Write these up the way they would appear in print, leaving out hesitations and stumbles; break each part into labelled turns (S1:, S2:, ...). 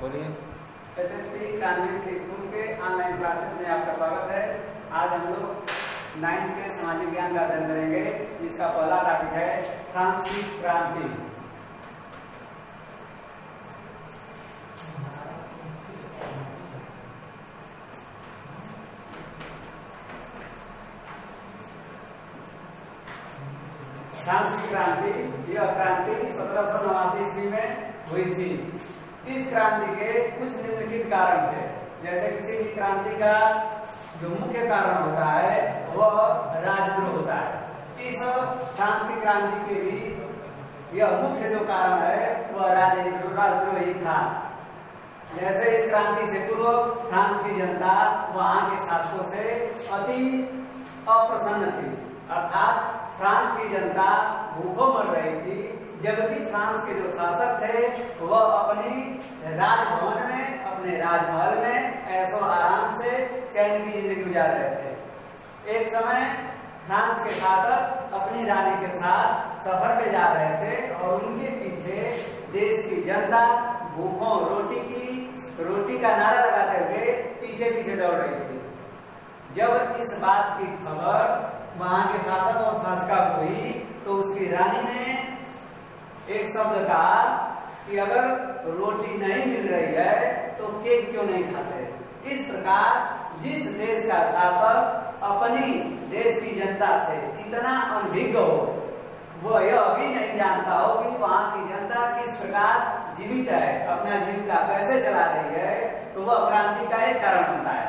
S1: बोलिए।
S2: SSP convent school के online classes में आपका स्वागत है। आज हम लोग 9th के सामाजिक ज्ञान का अध्ययन करेंगे। इसका पहला टॉपिक है फ्रांसीसी क्रांति। फ्रांसीसी क्रांति, यह क्रांति 1789 ईस्वी में हुई थी। इस क्रांति के कुछ निम्नलिखित कारण थे। जैसे किसी भी क्रांति का जो मुख्य कारण होता है वह राजद्रोह होता है। इस फ्रांस की क्रांति के भी यह मुख्य जो कारण है वह राजद्रोह ही था। जैसे इस क्रांति से पूर्व फ्रांस की जनता वहां के शासकों से अति अप्रसन्न थी, अर्थात फ्रांस की जनता भूखों मर रही थी, जबकि फ्रांस के जो शासक थे वह अपनी राजभवन में, अपने राजमहल में ऐशो आराम से चैन की जिंदगी गुजार रहे थे। एक समय फ्रांस के शासक अपनी रानी के साथ सफर पे जा रहे थे और उनके पीछे देश की जनता भूखों रोटी का नारा लगाते हुए पीछे पीछे दौड़ रही थी। जब इस बात की खबर वहां के शासक और शासका को हुई तो उसकी रानी ने एक शब्द कहा कि अगर रोटी नहीं मिल रही है तो केक क्यों नहीं खाते। इस प्रकार जिस देश का शासक अपनी देश की जनता से इतना अनभिज्ञ हो, वह यह भी नहीं जानता हो कि वहां की जनता किस प्रकार जीवित है, अपना जीविका कैसे चला रही है, तो वह क्रांति का एक कारण बनता है।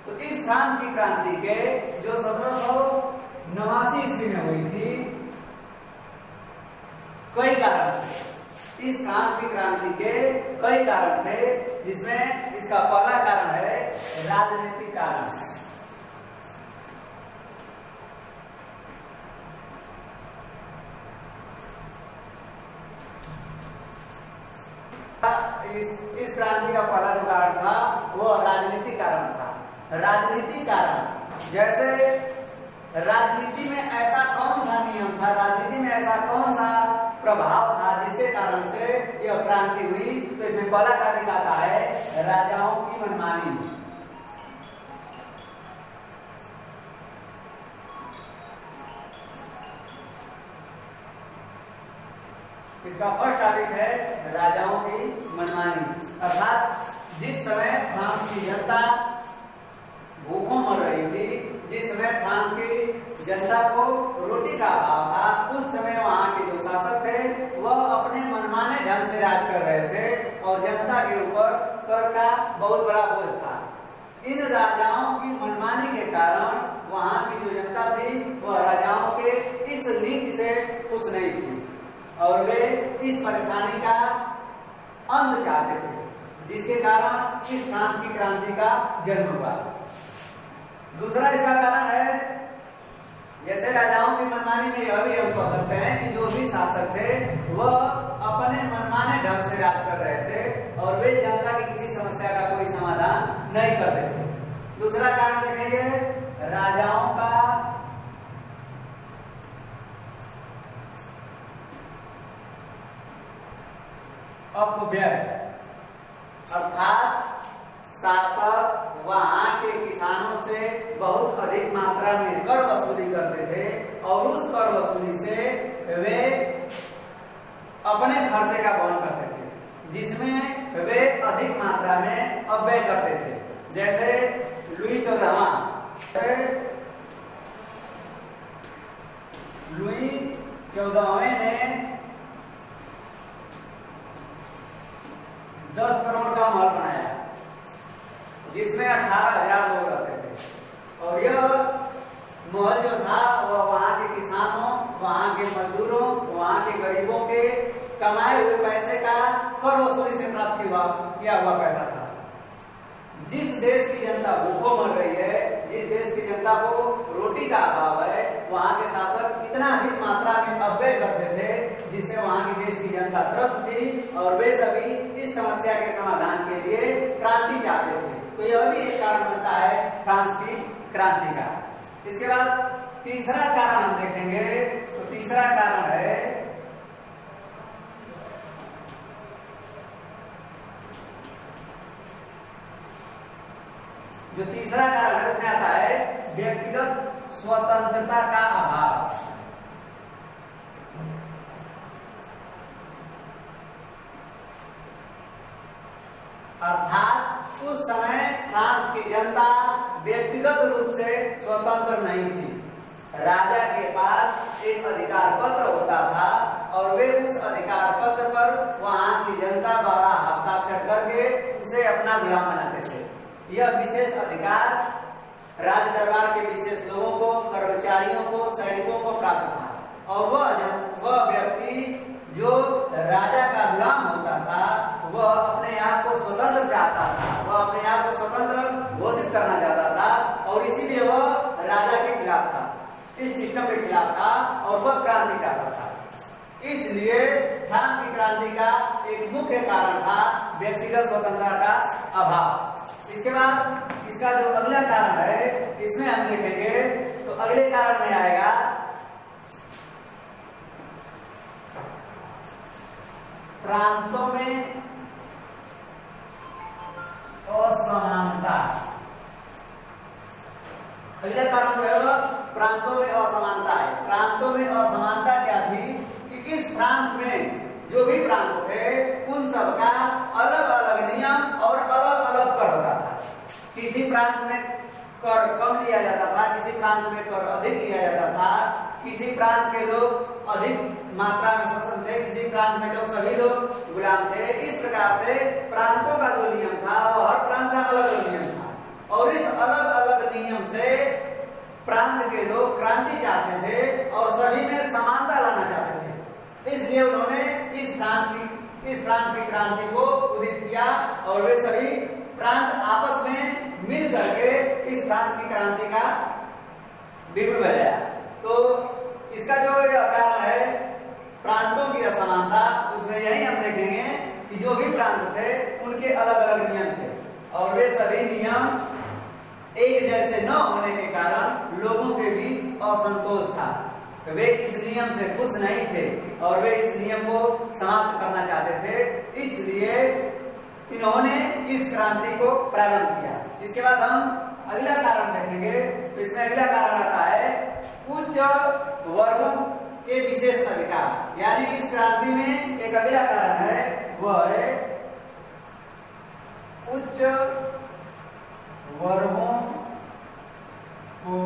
S2: तो इस फ्रांस की क्रांति के जो 1789 ईस्वी में हुई थी, कई कारण थे। इस फ्रांस की क्रांति के कई कारण थे, जिसमें इसका पहला कारण है राजनीतिक कारण। इस क्रांति का पहला जो कारण था वो राजनीतिक कारण था। राजनीतिक कारण जैसे राजनीति में ऐसा कौन सा नियम था, राजनीति में ऐसा कौन सा प्रभाव था जिसके कारण से यह क्रांति हुई। तो इसमें पहला टॉपिक आता है राजाओं की मनमानी। इसका फर्स्ट टॉपिक है राजाओं की मनमानी, अर्थात जिस समय फ्रांस की जनता भूखों मर रही थी, जिस समय फ्रांस की जनता को रोटी का अभाव था, उस समय वहां के जो शासक थे वह अपने मनमाने ढंग से राज कर रहे थे और जनता के ऊपर कर का बहुत बड़ा बोझ था। इन राजाओं की मनमानी के कारण वहां की जो जनता थी वह राजाओं के इस नीति से खुश नहीं थी और वे इस परेशानी का अंत चाहते थे, जिसके कारण इस फ्रांस की क्रांति का जन्म हुआ। दूसरा इसका कारण है, जैसे राजाओं की मनमानी में यह भी हम कह सकते हैं कि जो भी शासक थे वह अपने मनमाने ढंग से राज कर रहे थे और वे जनता की किसी समस्या का कोई समाधान नहीं करते थे। दूसरा कारण देखेंगे राजाओं का अपव्यय, अर्थात शासक वहां के किसानों से बहुत अधिक मात्रा में कर वसूली करते थे और उस कर वसूली से वे अपने खर्चे का वहन करते थे, जिसमें वे अधिक मात्रा में अपव्यय करते थे। जैसे लुई 14वें ने 10 करोड़ का महल बनाया, जिसमें 18,000 लोग रहते थे और यह महल जो था वह वहां के किसानों, वहां के मजदूरों, वहां के गरीबों के कमाए हुए पैसे का कर वसूली से प्राप्त किया हुआ पैसा था। जिस देश की जनता भूखों मर रही है, जिस देश की जनता को रोटी का अभाव है, वहां के शासक इतना अधिक मात्रा में अपव्यय करते थे जिससे वहां की देश की जनता त्रस्त थी और वे सभी इस समस्या के समाधान के लिए क्रांति चाहते थे। तो यह भी एक कारण बनता है फ्रांस की क्रांति का। इसके बाद तीसरा कारण हम देखेंगे, तो तीसरा कारण है जो तीसरा कारण है उसमें आता है व्यक्तिगत स्वतंत्रता का अभाव। अर्थात उस समय फ्रांस की जनता व्यक्तिगत रूप से स्वतंत्र नहीं थी। राजा के पास एक अधिकार पत्र होता था और वे उस अधिकार पत्र पर वहां की जनता द्वारा हस्ताक्षर करके उसे अपना गुलाम बनाते थे। यह विशेष अधिकार राज दरबार के विशेष लोगों को, कर्मचारियों को, सैनिकों को प्राप्त था और वह व्यक्ति जो राजा का गुलाम होता था वह अपने आप को स्वतंत्र चाहता था, वह अपने आप को स्वतंत्र घोषित करना चाहता था और इसीलिए वह राजा के खिलाफ था, इस सिस्टम के खिलाफ था और वह क्रांति चाहता था। इसलिए फ्रांस की क्रांति का एक मुख्य कारण था व्यक्तिगत स्वतंत्रता का अभाव। इसके बाद इसका जो अगला कारण है इसमें हम देखेंगे तो अगले कारण में आएगा प्रांतों में असमानता। अगला कारण जो है वह प्रांतों में असमानता है। प्रांतों में असमानता क्या थी कि इस प्रांत में जो भी प्रांत थे उन सबका अलग अलग नियम और अलग अलग कर होता था। किसी प्रांत में कर कम लिया जाता था, किसी प्रांत में कर अधिक लिया जाता था, किसी प्रांत के लोग अधिक मात्रा में स्वतंत्र थे, किसी प्रांत में लोग सभी लोग गुलाम थे। इस प्रकार से प्रांतों का जो नियम था वह हर प्रांत का अलग अलग नियम था और इस अलग अलग नियम से प्रांत के लोग क्रांति चाहते थे और सभी में समानता लाना चाहते थे। इसलिए उन्होंने इस प्रांत की क्रांति को उदित किया और वे सभी प्रांत आपस में मिल करके इस प्रांत की क्रांति का बिगुल बजाया। तो इसका जो कारण है प्रांतों की असमानता, उसमें यही हम देखेंगे कि जो भी प्रांत थे उनके अलग अलग नियम थे और वे सभी नियम एक जैसे न होने के कारण लोगों के बीच असंतोष था। वे इस नियम से खुश नहीं थे और वे इस नियम को समाप्त करना चाहते थे। इसलिए इन्होंने इस क्रांति को प्रारंभ किया। इसके बाद हम अगला कारण देखेंगे तो इसमें अगला कारण आता है उच्च वर्गों के विशेष अधिकार। यानी कि इस क्रांति में एक अगला कारण है वह है उच्च वर्गों को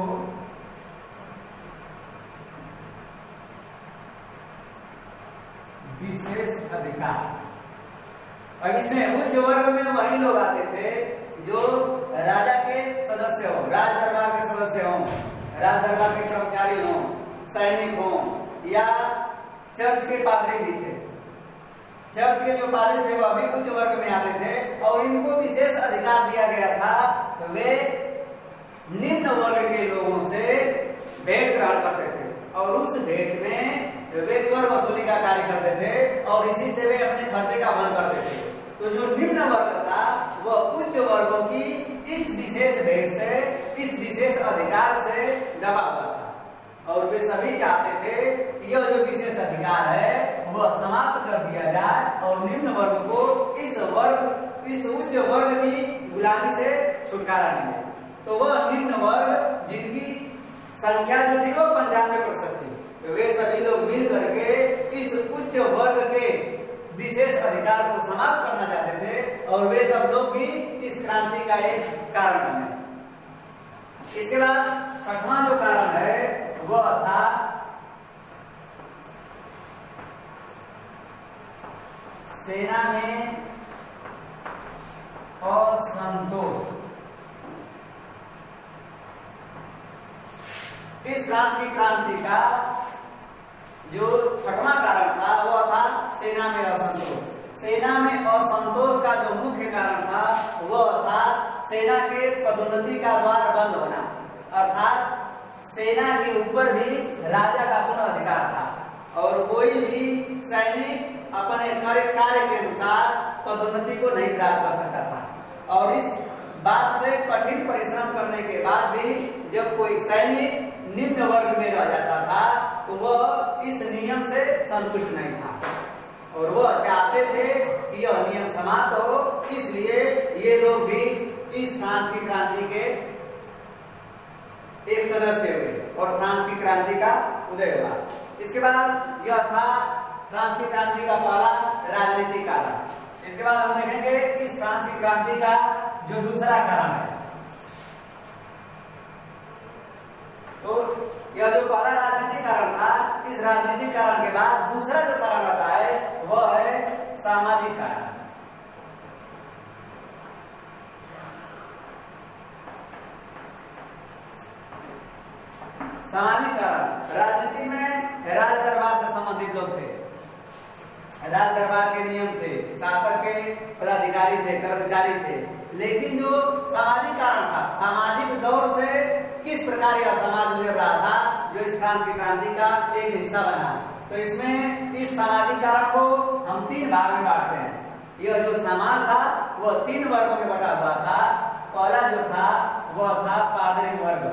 S2: विशेष अधिकार। और इसमें उच्च वर्ग में वही लोग आते थे जो राजा के सदस्य हो, राज दरबार के सदस्य हो, राज दरबार के कर्मचारी हो, सैनिक हो या चर्च के पादरी भी थे। चर्च के जो पादरी थे वह भी उच्च वर्ग में आते थे और इनको विशेष अधिकार दिया गया था। वे निम्न वर्ग के लोगों से भेंट ग्रहण करते थे और उस भेंट में वे कर वसूली का कार्य करते थे और इसी से वे अपने खर्चे का वहन करते थे। तो जो निम्न वर्ग था वह उच्च वर्गों की इस विशेष भेंट से, इस विशेष अधिकार से दबा हुआ था और वे सभी चाहते थे कि यह जो विशेष अधिकार है वह समाप्त कर दिया जाए और निम्न वर्ग को इस उच्च वर्ग की गुलामी से छुटकारा मिले। तो वह निम्न वर्ग जिनकी संख्या जो थी वो 95% थी, वे सभी लोग मिल करके इस उच्च वर्ग के विशेष अधिकार को समाप्त करना चाहते थे और वे सब लोग भी इस क्रांति का एक कारण बने। इसके बाद छठवां जो कारण है वह था सेना में असंतोष। इस फ्रांस की क्रांति का जो छठवां कारण था वह था सेना में असंतोष। सेना में असंतोष का जो मुख्य कारण था वह था सेना के पदोन्नति का द्वार बंद होना। अर्थात सेना के ऊपर भी राजा का पूर्ण अधिकार था और कोई भी सैनिक अपने कार्य के अनुसार पदोन्नति को नहीं प्राप्त कर सकता था। और इस बात से कठिन परिश्रम करने के बाद भी जब कोई सैनिक निम्न वर्ग में रह जाता था तो वह इस नियम से संतुष्ट नहीं था और वह चाहते थे कि यह नियम समाप्त हो। इसलिए ये लोग भी इस फ्रांस की क्रांति के फ्रांस की क्रांति का उदय हुआ। इसके बाद यह था फ्रांस की क्रांति का पहला राजनीतिक कारण। इसके बाद हम देखेंगे इस फ्रांस की क्रांति का जो दूसरा कारण है। तो यह जो पहला राजनीतिक कारण था, इस राजनीतिक कारण के बाद दूसरा जो कारण आता है वह है सामाजिक कारण। सामाजिक कारण, राजनीति में राज दरबार से संबंधित लोग थे, राज दरबार के नियम थे, शासक के पदाधिकारी थे, कर्मचारी थे। लेकिन जो सामाजिक कारण था, सामाजिक दौर से किस प्रकार यह समाज गुजर रहा था, जो इस फ्रांस की क्रांति का एक हिस्सा बना। तो इसमें इस सामाजिक कारण को हम तीन भाग में बांटते हैं। यह जो समाज था वह तीन वर्गों में बटा हुआ था। पहला जो था वह था पादरी वर्ग।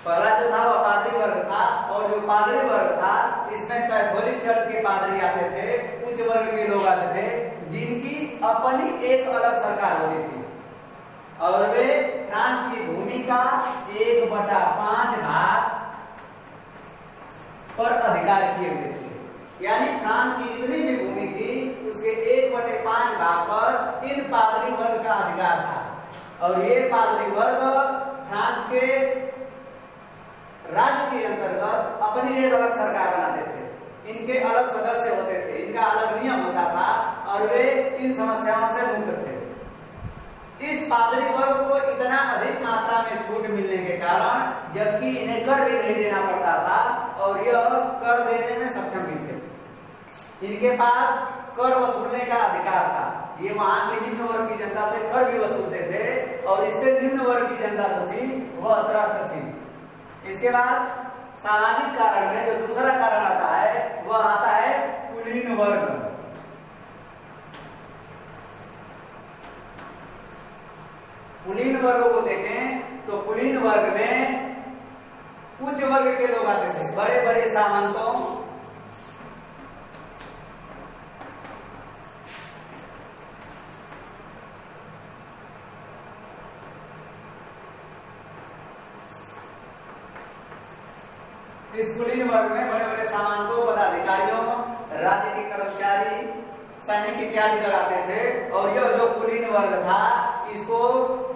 S2: पहला जो था वह पादरी वर्ग था, और जो पादरी वर्ग था इसमें कैथोलिक चर्च के पादरी आते थे, उच्च वर्ग के लोग आते थे, जिनकी अपनी एक अलग सरकार होती थी, और वे फ्रांस की भूमि का 1/5 भाग पर अधिकार किए हुए थे। यानी फ्रांस की जितनी भी भूमि थी उसके 1/5 भाग पर इन पादरी वर्ग का अधिकार था। और ये पादरी वर्ग फ्रांस के राज्य के अंतर्गत अपनी एक अलग सरकार बनाते थे, इनके अलग सदस्य होते थे, इनका अलग नियम होता था, और वे इन समस्याओं से मुक्त थे। इस पादरी वर्ग को इतना अधिक मात्रा में छूट मिलने के कारण, जबकि इन्हें कर भी नहीं देना पड़ता था, और यह कर देने में सक्षम भी थे। इनके पास कर वसूलने का अधिकार था। ये वहां के निम्न वर्ग की जनता से कर भी वसूलते थे, और इससे निम्न वर्ग की जनता जो थी वह त्रस्त थी। इसके बाद सामाजिक कारण में जो दूसरा कारण आता है वह आता है कुलीन वर्ग। कुलीन वर्ग को देखें तो कुलीन वर्ग में उच्च वर्ग के लोग आते थे, बड़े बड़े सामंतों, इस कुलीन वर्ग में बड़े बड़े सामंतों, पदाधिकारियों, राज्य के कर्मचारी, सैनिक इत्यादि लोग आते थे। और यह जो कुलीन वर्ग था इसको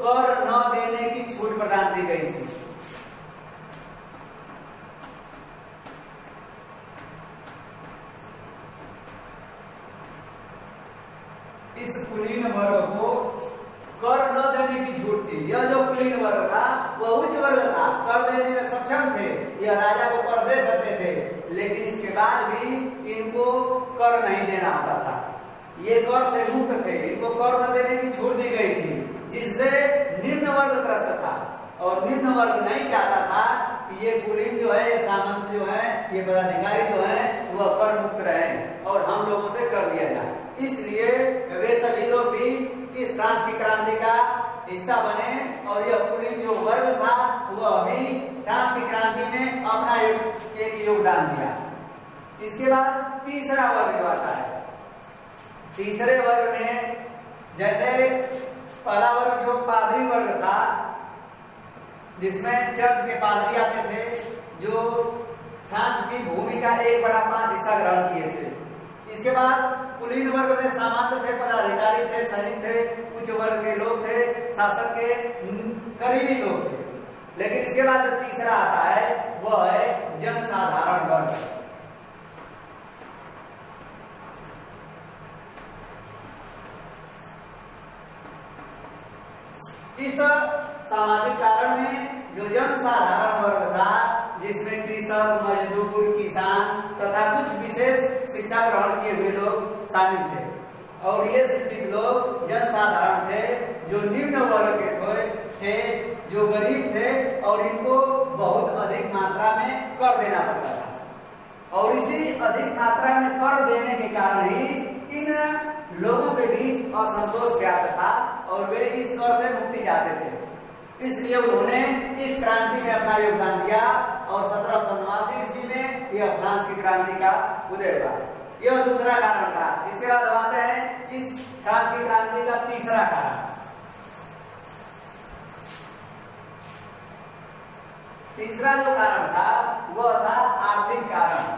S2: कर न देने की छूट प्रदान की गई थी। इस कुलीन वर्ग को कर न देने की छूट थी। यह जो कुलीन वर्ग था वह उच्च वर्ग था, कर देने में सक्षम थे, यह राजा को कर दे सकते थे, लेकिन इसके बाद भी इनको कर नहीं देना होता था। ये कर से मुक्त थे, इनको कर न देने की छूट दी गई थी, जिससे निम्न वर्ग त्रस्त था। और निम्न वर्ग नहीं चाहता था कि ये कुलीन जो है, ये सामंत जो है, ये पदाधिकारी जो है वह कर मुक्त रहे और हम लोगों से कर लिया जाए। इसलिए वे सभी लोग भी इस फ्रांस की क्रांति का हिस्सा बने, और यह कुलीन जो वर्ग था वह भी फ्रांस की क्रांति में अपना एक योगदान दिया। इसके बाद तीसरा वर्ग जो आता है, तीसरे वर्ग में जैसे पहला वर्ग जो पादरी वर्ग था, जिसमें चर्च के पादरी आते थे, जो फ्रांस की भूमि का 1/5 हिस्सा ग्रहण किए थे। इसके बाद कुलीन वर्ग में सामंत थे, पदाधिकारी थे, सैनिक थे, उच्च वर्ग के लोग थे, शासक के करीबी लोग थे। लेकिन इसके बाद जो तीसरा आता है वह है जनसाधारण वर्ग। इस सामाजिक कारण में जो जनसाधारण वर्ग था, जिसमें कृषक, मजदूर, किसान तथा कुछ विशेष शिक्षा ग्रहण किए हुए लोग शामिल थे। और ये शिक्षित लोग जनसाधारण थे, जो निम्न वर्ग के थे, जो गरीब थे, और इनको बहुत अधिक मात्रा में कर देना पड़ता था। और इसी अधिक मात्रा में कर देने के कारण ही इन लोगों के बीच असंतोष व्याप्त था, और वे इस कर से मुक्ति चाहते थे। इसलिए उन्होंने इस क्रांति में अपना योगदान दिया, और 1789 ईस्वी में यह फ्रांस की क्रांति का उदय हुआ। यह दूसरा कारण था। इसके बाद हम आते हैं इस फ्रांस की क्रांति का तीसरा कारण। तीसरा जो कारण था वह था आर्थिक कारण।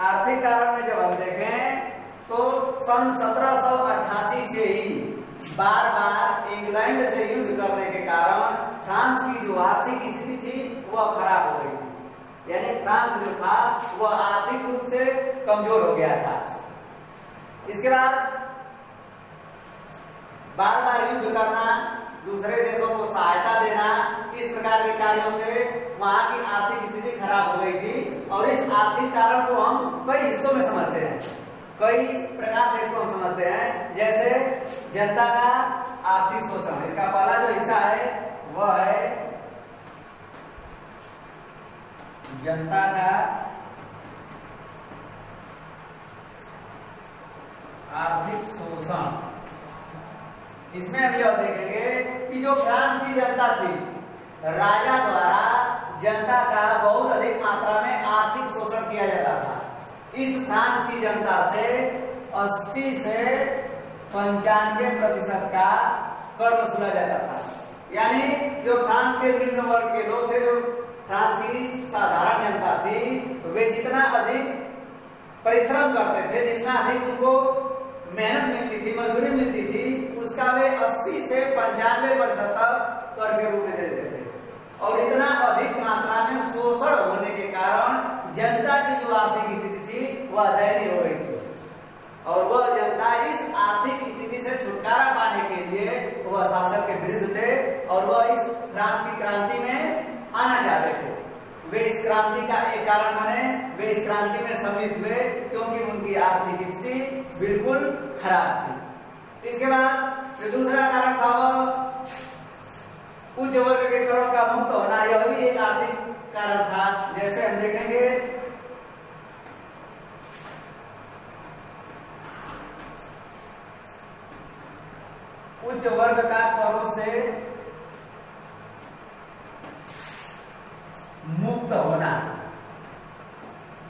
S2: आर्थिक कारण में जब हम देखें तो सन 1788 से ही बार बार इंग्लैंड से युद्ध करने के कारण फ्रांस की जो आर्थिक स्थिति थी वह खराब हो गई थी। यानी फ्रांस जो था वह आर्थिक रूप से कमजोर हो गया था। इसके बाद बार बार युद्ध करना, दूसरे देशों को सहायता देना, इस प्रकार के कार्यों से वहां की आर्थिक स्थिति खराब हो गई थी। और इस आर्थिक कारण को हम कई हिस्सों में समझते हैं, कई प्रकार से इसको हम समझते हैं। जैसे जनता का आर्थिक शोषण, इसका पहला जो हिस्सा है वह है जनता का आर्थिक शोषण। इसमें हम यह देखेंगे कि जो फ्रांस की जनता थी, राजा द्वारा जनता का बहुत अधिक मात्रा में आर्थिक शोषण किया जाता था। इस फ्रांस की जनता से 80 से 95% का कर वसूला जाता था। यानी जो फ्रांस के निम्न वर्ग के लोग थे, जो फ्रांस की साधारण जनता थी, वे जितना अधिक परिश्रम करते थे, जितना अधिक उनको मेहनत मिलती थी, मजदूरी मिलती थी, उसका वे 80 से 95% तक कर के रूप में देते थे। और इतना अधिक मात्रा में शोषण होने के कारण जनता की जो आर्थिक स्थिति थी वह दयनीय हो गई थी। और वह जनता इस आर्थिक स्थिति से छुटकारा पाने के लिए वह शासक के विरुद्ध थे और वह इस फ्रांस की क्रांति में आना चाहते थे। वे इस क्रांति का एक कारण बने, वे इस क्रांति में सम्मिलित हुए क्योंकि उनकी आर्थिक स्थिति बिल्कुल खराब थी। इसके बाद जो दूसरा कारण था वह उच्च वर्ग के करों का मुक्त होना, यह भी एक आर्थिक कारण था। जैसे हम देखेंगे उच्च वर्ग का करों से मुक्त होना।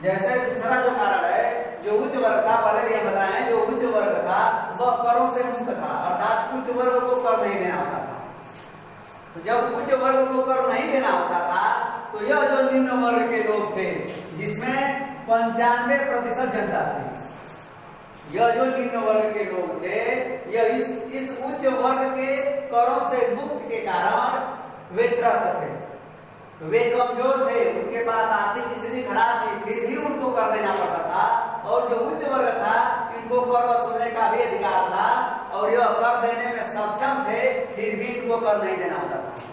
S2: जैसे दूसरा जो कारण है, जो उच्च वर्ग था, पहले भी हम बताएं, जो उच्च वर्ग था वह करों से मुक्त था, अर्थात उच्च वर्ग को कर नहीं देना होता था। तो जब उच्च वर्ग को कर नहीं देना होता था तो यह जो निम्न वर्ग के लोग थे, जिसमें 95% जनता थी, यह जो निम्न वर्ग के लोग थे, यह इस उच्च वर्ग के करों से मुक्त के कारण वे त्रस्त थे, वे कमजोर थे, उनके पास आर्थिक स्थिति खराब थी, फिर भी उनको कर देना पड़ता था। और जो उच्च वर्ग था, इनको कर वसूलने का भी अधिकार था और यह कर देने में सक्षम थे, फिर भी इनको कर नहीं देना होता था।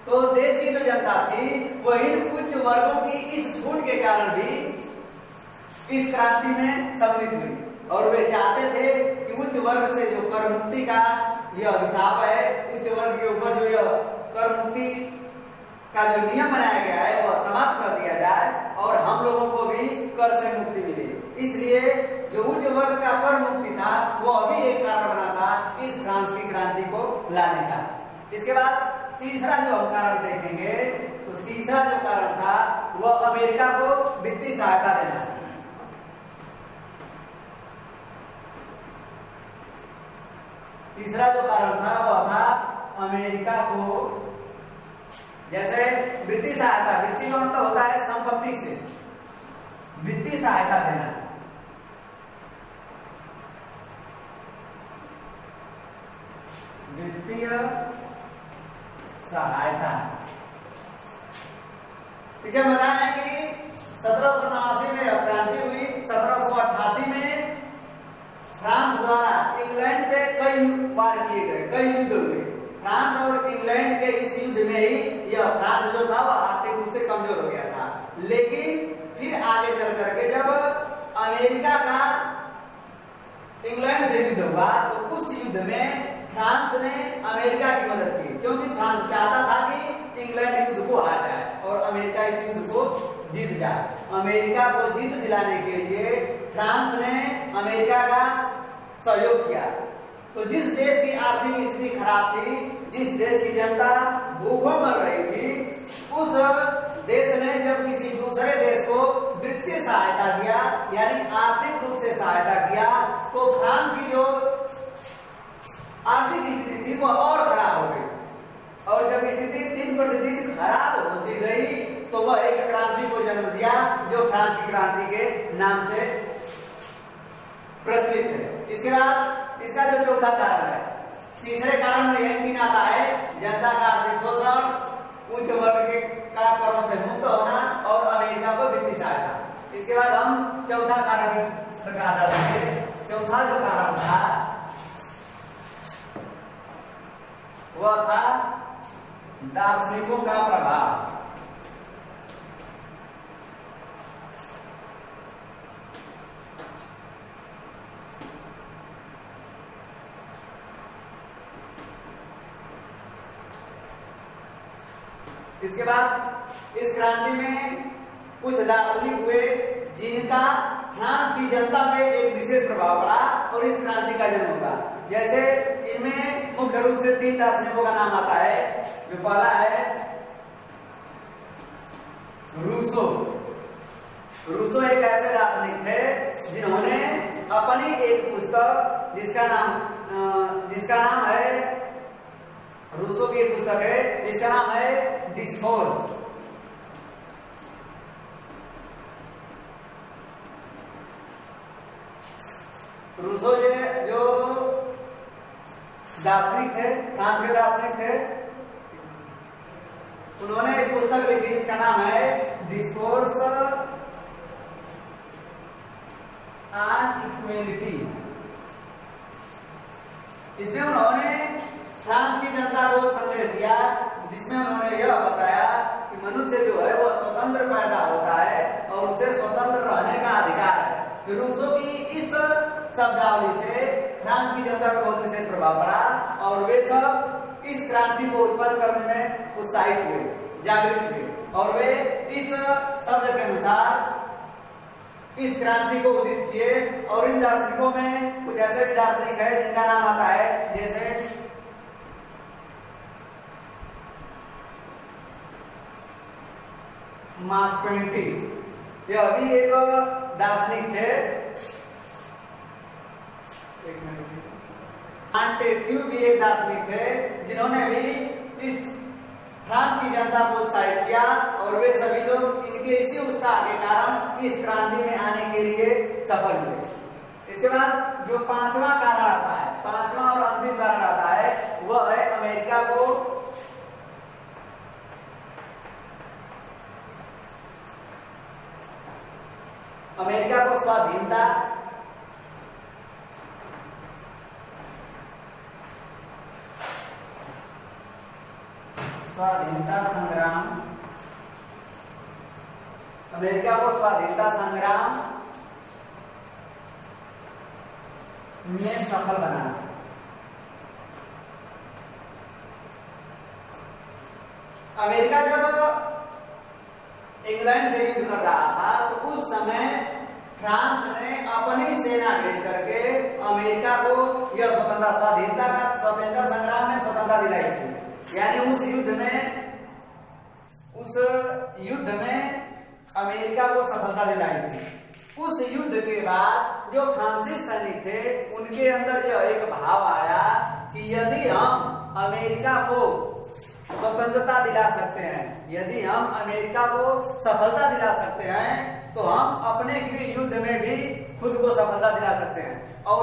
S2: तो देश की जो जनता थी वह इन उच्च वर्गों की इस छूट के कारण भी इस क्रांति में सम्मिलित हुई और वे चाहते थे कि उच्च वर्ग से जो कर मुक्ति का यह अभिशाप है, उच्च वर्ग के ऊपर जो यह कर मुक्ति का जो नियम बनाया गया है वह समाप्त कर दिया जाए और हम लोगों को भी कर से मुक्ति मिले। इसलिए जो उच्च वर्ग का कर मुक्ति था वह भी एक कारण बना था इस फ्रांस की क्रांति को लाने का। इसके बाद तीसरा जो हम कारण देखेंगे, तो तीसरा जो कारण था वह अमेरिका को वित्तीय सहायता देना। तीसरा जो कारण था वह था अमेरिका को, जैसे वित्तीय सहायता, वित्तीय का मतलब होता है संपत्ति से वित्तीय सहायता देना। वित्तीय सहायता पीछे बताया कि 1789 में क्रांति हुई, 1788 में फ्रांस द्वारा इंग्लैंड पे कई वार किए गए, कई युद्ध हुए। फ्रांस और इंग्लैंड के इस युद्ध में ही यह फ्रांस जो था वह आर्थिक रूप से कमजोर हो गया था। लेकिन फिर आगे चल करके जब अमेरिका का इंग्लैंड से युद्ध हुआ तो उस युद्ध में फ्रांस ने अमेरिका की मदद की, क्योंकि फ्रांस चाहता था कि इंग्लैंड युद्ध को हार जाए और अमेरिका इस युद्ध को जीत जाए। अमेरिका को जीत दिलाने के लिए फ्रांस ने अमेरिका का सहयोग किया। तो जिस देश की आर्थिक स्थिति खराब थी, जिस देश की जनता भूखों मर रही थी, उस देश ने जब किसी दूसरे देश को वित्तीय सहायता दिया, यानी आर्थिक रूप से सहायता किया, तो फ्रांस की जो स्थिति को और खराब हो गई, और जब स्थिति दिन प्रतिदिन खराब होती गई तो वह एक क्रांति को जन्म दिया जो फ्रांस की क्रांति के नाम से प्रचलित है। इसके बाद इसका जो चौथा कारण है, तीसरे कारण में यही तीन आता है, जनता का आर्थिक शोषण, उच्च वर्ग के का करों से मुक्त होना और अमेरिका को वित्तीय सहायता। इसके बाद हम चौथा कारण बता देंगे। चौथा जो कारण था वह था दार्शनिकों का प्रभाव। इसके बाद इस क्रांति में कुछ दार्शनिक हुए जिनका फ्रांस की जनता पे एक विशेष प्रभाव पड़ा और इस क्रांति का जन्म होगा। जैसे इनमें मुख्य रूप से तीन दार्शनिकों का नाम आता है। जो पहला है रूसो। रूसो एक ऐसे दार्शनिक थे जिन्होंने अपनी एक पुस्तक जिसका नाम है, रूसो की एक पुस्तक है जिसका नाम है डिस्कोर्स। रूसो जो दार्शनिक थे, फ्रांस के दार्शनिक थे, उन्होंने एक पुस्तक लिखी जिसका नाम है डिस्कोर्स ऑन ह्यूमैनिटी। इसमें उन्होंने फ्रांस की जनता को संदेश दिया, जिसमें उन्होंने यह बताया कि मनुष्य जो है वह स्वतंत्र पैदा होता है और उसे स्वतंत्र रहने का अधिकार है। रूसो की इस शब्दावली से फ्रांस की जनता पर बहुत विशेष प्रभाव पड़ा और वे सब इस क्रांति को उत्पन्न करने में उत्साहित हुए, जागृत हुए और वे इस शब्द के अनुसार इस क्रांति को उदित किए। और इन दार्शनिकों में कुछ ऐसे भी दार्शनिक है जिनका नाम आता है जैसे मार्क्वेंटिस। यह भी एक दार्शनिक थे। मॉन्टेस्क्यू भी एक दार्शनिक थे जिन्होंने भी इस फ्रांस की जनता को उत्साहित किया और वे सभी लोग इनके इसी उत्साह के कारण इस क्रांति में आने के लिए सफल हुए। इसके बाद जो पांचवा कारण आता है, पांचवा और अंतिम कारण आता है, वह है अमेरिका को स्वाधीनता संग्राम, अमेरिका को स्वाधीनता संग्राम में सफल बनाना। अमेरिका जब इंग्लैंड से युद्ध कर रहा था तो उस समय फ्रांस ने अपनी सेना भेज करके अमेरिका को यह स्वतंत्रता संग्राम में स्वतंत्रता दिलाई थी। यानी उस युद्ध में अमेरिका को सफलता दिलाई थी। उस युद्ध के बाद जो फ्रांसीसी सैनिक थे उनके अंदर यह एक भाव आया कि यदि हम अमेरिका को स्वतंत्रता दिला सकते हैं, यदि हम अमेरिका को सफलता दिला सकते हैं तो हम अपने गृह युद्ध में भी खुद को सफलता दिला सकते हैं। और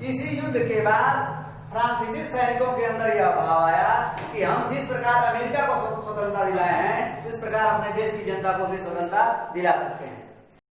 S2: इसी युद्ध के बाद फ्रांसीसी सैनिकों के अंदर यह भाव आया कि हम जिस प्रकार अमेरिका को स्वतंत्रता दिलाए हैं उस प्रकार अपने देश की जनता को भी स्वतंत्रता दिला सकते हैं।